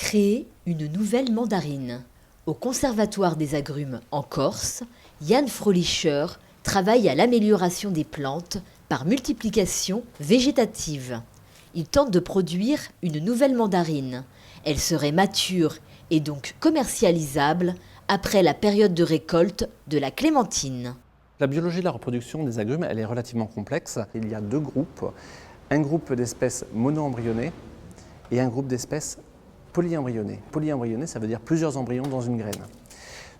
Créer une nouvelle mandarine. Au Conservatoire des agrumes en Corse, Yann Fröhlicher travaille à l'amélioration des plantes par multiplication végétative. Il tente de produire une nouvelle mandarine. Elle serait mature et donc commercialisable après la période de récolte de la clémentine. La biologie de la reproduction des agrumes, elle est relativement complexe. Il y a deux groupes, un groupe d'espèces mono-embryonnées et un groupe d'espèces polyembryonnées. Polyembryonnées, ça veut dire plusieurs embryons dans une graine.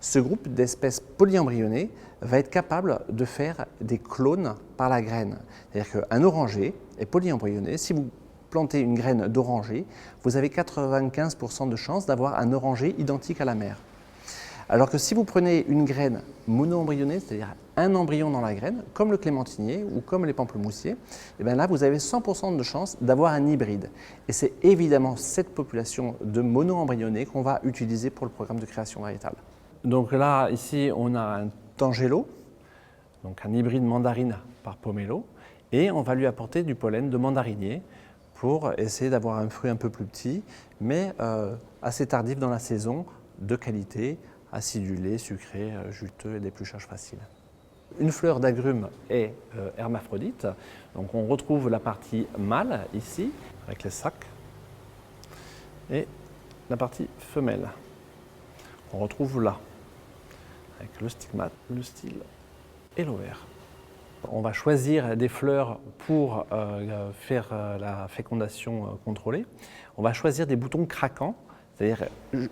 Ce groupe d'espèces polyembryonnées va être capable de faire des clones par la graine. C'est-à-dire qu'un oranger est polyembryonné. Si vous plantez une graine d'oranger, vous avez 95% de chances d'avoir un oranger identique à la mère. Alors que si vous prenez une graine mono-embryonnée, c'est-à-dire un embryon dans la graine, comme le clémentinier ou comme les pamplemoussiers, et bien là vous avez 100% de chances d'avoir un hybride. Et c'est évidemment cette population de mono-embryonnés qu'on va utiliser pour le programme de création variétale. Donc là, ici, on a un tangelo, donc un hybride mandarine par pomelo, et on va lui apporter du pollen de mandarinier pour essayer d'avoir un fruit un peu plus petit, mais assez tardif dans la saison, de qualité, acidulé, sucré, juteux et d'épluchage facile. Une fleur d'agrumes est hermaphrodite, donc on retrouve la partie mâle ici, avec les sacs, et la partie femelle, qu'on retrouve là, avec le stigmate, le style et l'ovaire. On va choisir des fleurs pour faire la fécondation contrôlée. On va choisir des boutons craquants, c'est-à-dire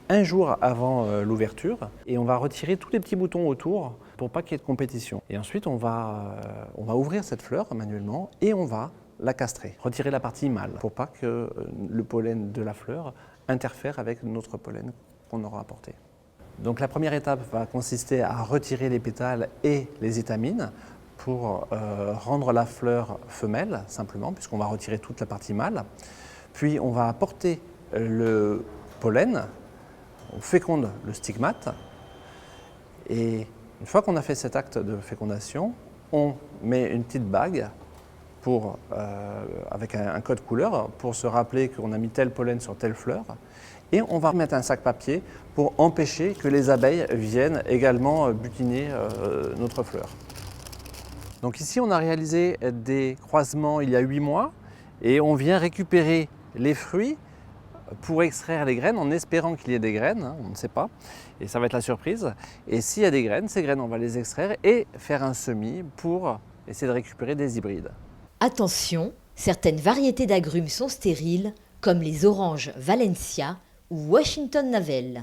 un jour avant l'ouverture, et on va retirer tous les petits boutons autour pour pas qu'il y ait de compétition. Et ensuite, on va ouvrir cette fleur manuellement et on va la castrer, retirer la partie mâle pour pas que le pollen de la fleur interfère avec notre pollen qu'on aura apporté. Donc la première étape va consister à retirer les pétales et les étamines pour rendre la fleur femelle, simplement, puisqu'on va retirer toute la partie mâle. Puis on va apporter le pollen, on féconde le stigmate, et une fois qu'on a fait cet acte de fécondation, on met une petite bague avec un code couleur pour se rappeler qu'on a mis tel pollen sur telle fleur, et on va mettre un sac papier pour empêcher que les abeilles viennent également butiner notre fleur. Donc ici on a réalisé des croisements il y a 8 mois et on vient récupérer les fruits pour extraire les graines en espérant qu'il y ait des graines, on ne sait pas, et ça va être la surprise. Et s'il y a des graines, ces graines on va les extraire et faire un semis pour essayer de récupérer des hybrides. Attention, certaines variétés d'agrumes sont stériles, comme les oranges Valencia ou Washington Navel.